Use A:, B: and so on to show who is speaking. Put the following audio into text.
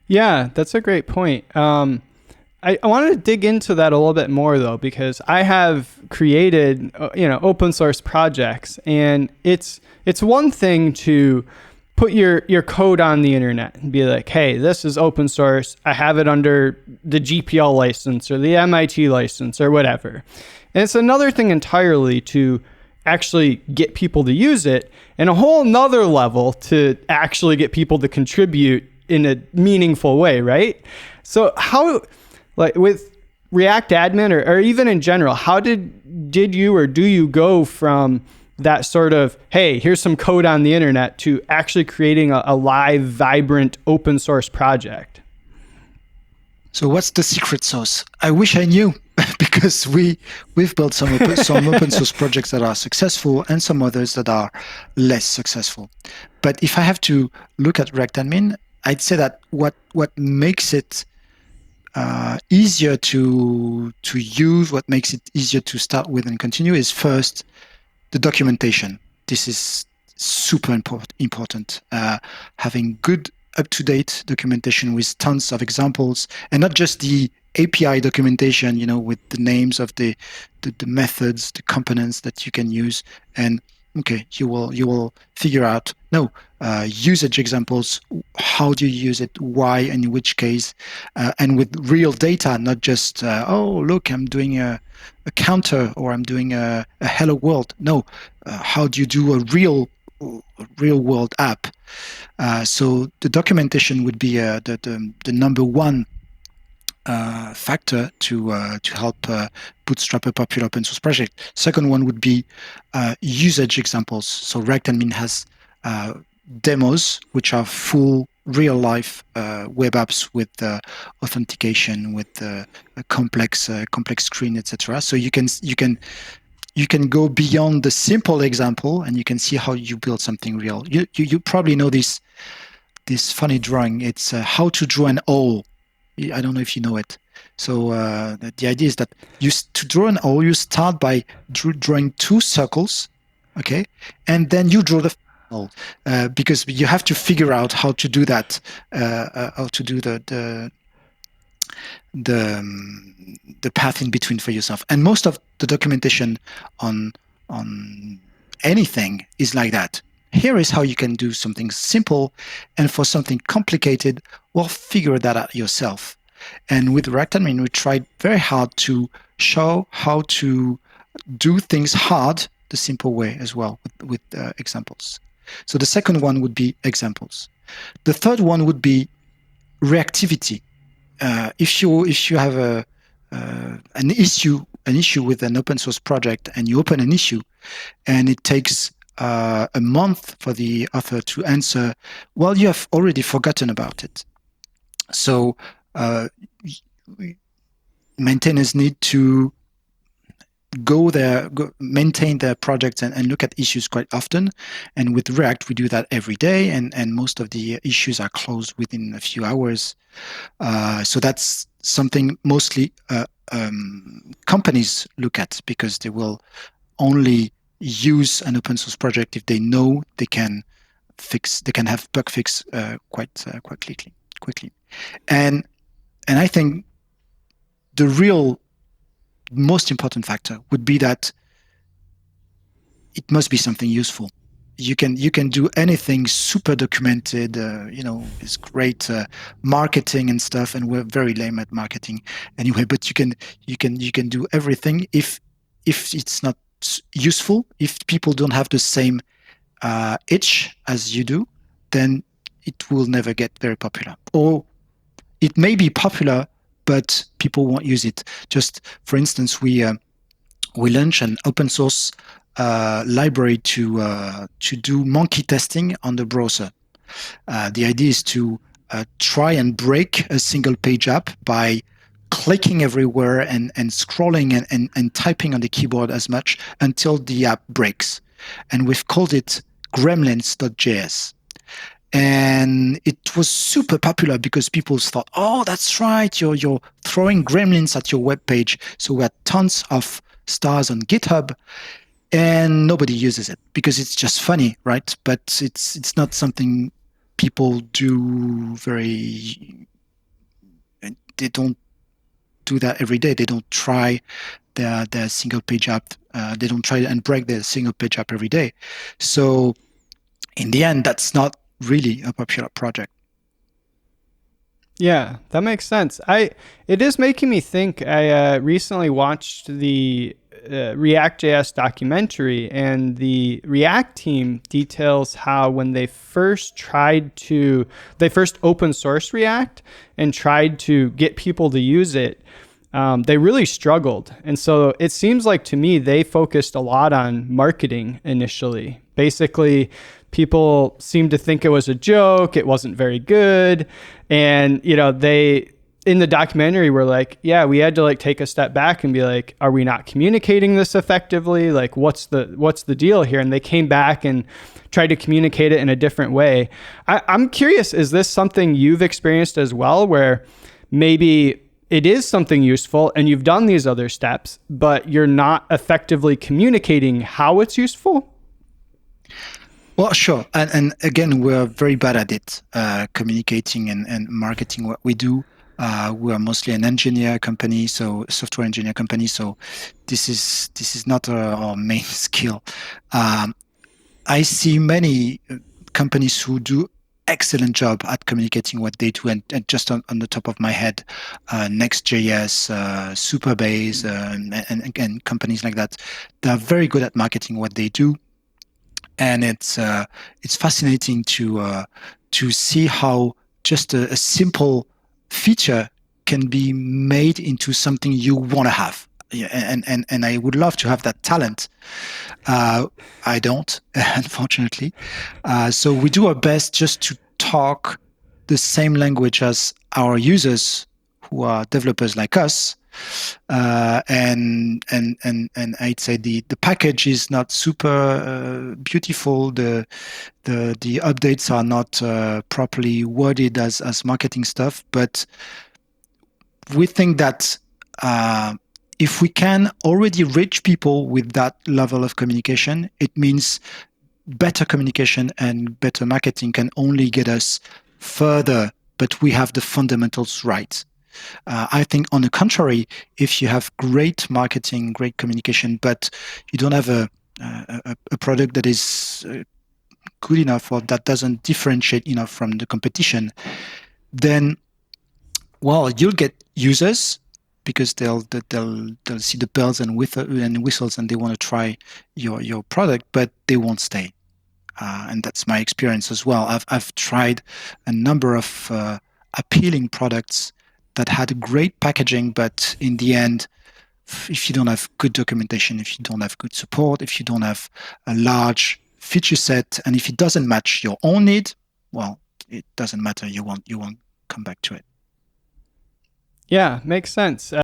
A: Yeah, that's a great point. I wanted to dig into that a little bit more though, because I have created, open source projects, and it's one thing to put your code on the internet and be like, hey, this is open source. I have it under the GPL license or the MIT license or whatever. And it's another thing entirely to actually get people to use it, and a whole nother level to actually get people to contribute in a meaningful way, right? So how, like with React Admin or even in general, how did you or do you go from that sort of, hey, here's some code on the internet to actually creating a live, vibrant open source project?
B: So what's the secret sauce? I wish I knew because we've built some open source projects that are successful and some others that are less successful. But if I have to look at React Admin, I'd say that what makes it easier to use, what makes it easier to start with and continue is first the documentation. This is super important. Having good up-to-date documentation with tons of examples, and not just the API documentation, with the names of the methods, the components that you can use, and you will figure out usage examples. How do you use it? Why? And in which case? And with real data, not just look, I'm doing a counter or I'm doing a hello world. No, how do you do a real world app? So the documentation would be the number one factor to help bootstrap a popular open source project. Second one would be usage examples. So React Admin has demos, which are full real life web apps with authentication, with a complex screen, etc. So you can go beyond the simple example, and you can see how you build something real. You probably know this funny drawing. It's how to draw an owl. I don't know if you know it. So the idea is that to draw an owl, you start by drawing two circles, okay, and then you draw the owl, because you have to figure out how to do that, how to do the path in between for yourself. And most of the documentation on anything is like that. Here is how you can do something simple, and for something complicated, well, figure that out yourself. And with React Admin, we tried very hard to show how to do things hard the simple way as well, with examples. So the second one would be examples. The third one would be reactivity. If you have an issue with an open source project, and you open an issue, and it takes a month for the author to answer, well, you have already forgotten about it. So maintainers need to maintain their projects and look at issues quite often. And with React, we do that every day, and most of the issues are closed within a few hours. So that's something mostly companies look at, because they will only use an open source project if they know they can have bug fix quite quickly. And I think the real most important factor would be that it must be something useful. You can do anything super documented, it's great marketing and stuff, and we're very lame at marketing anyway. But you can do everything if it's not useful. If people don't have the same itch as you do, then it will never get very popular. Or it may be popular, but people won't use it. Just for instance, we launched an open source library to do monkey testing on the browser. The idea is to try and break a single page app by clicking everywhere and scrolling and typing on the keyboard as much until the app breaks. And we've called it gremlins.js. And it was super popular because people thought, oh, that's right, you're throwing gremlins at your web page. So we had tons of stars on GitHub, and nobody uses it because it's just funny, right? But it's not something people do very they don't do that every day. They don't try their single page app. They don't try and break their single page app every day. So in the end, that's not really a popular project.
A: Yeah, that makes sense. It is making me think. I recently watched the React.js documentary, and the React team details how when they first open source React and tried to get people to use it, they really struggled. And so it seems like to me, they focused a lot on marketing initially. Basically, people seemed to think it was a joke. It wasn't very good. And, they, in the documentary, were like, yeah, we had to like take a step back and be like, are we not communicating this effectively? Like, what's the deal here? And they came back and tried to communicate it in a different way. I'm curious, is this something you've experienced as well, where maybe it is something useful and you've done these other steps, but you're not effectively communicating how it's useful?
B: Well, sure. And again, we're very bad at it, communicating and marketing what we do. We're mostly an engineer company, so software engineer company. So this is not our main skill. I see many companies who do excellent job at communicating what they do, and just on the top of my head, Next.js, Supabase, and again, companies like that, they're very good at marketing what they do. And it's fascinating to see how just a simple feature can be made into something you want to have. Yeah, and I would love to have that talent. I don't, unfortunately. So we do our best just to talk the same language as our users, who are developers like us. And I'd say the package is not super beautiful. The updates are not properly worded as marketing stuff. But we think that if we can already reach people with that level of communication, it means better communication and better marketing can only get us further. But we have the fundamentals right. I think, on the contrary, if you have great marketing, great communication, but you don't have a product that is good enough or that doesn't differentiate enough from the competition, then, well, you'll get users because they'll see the bells and whistles and they want to try your product, but they won't stay. And that's my experience as well. I've tried a number of appealing products that had great packaging, but in the end, if you don't have good documentation, if you don't have good support, if you don't have a large feature set, and if it doesn't match your own need, well, it doesn't matter. You won't come back to it.
A: Yeah, makes sense.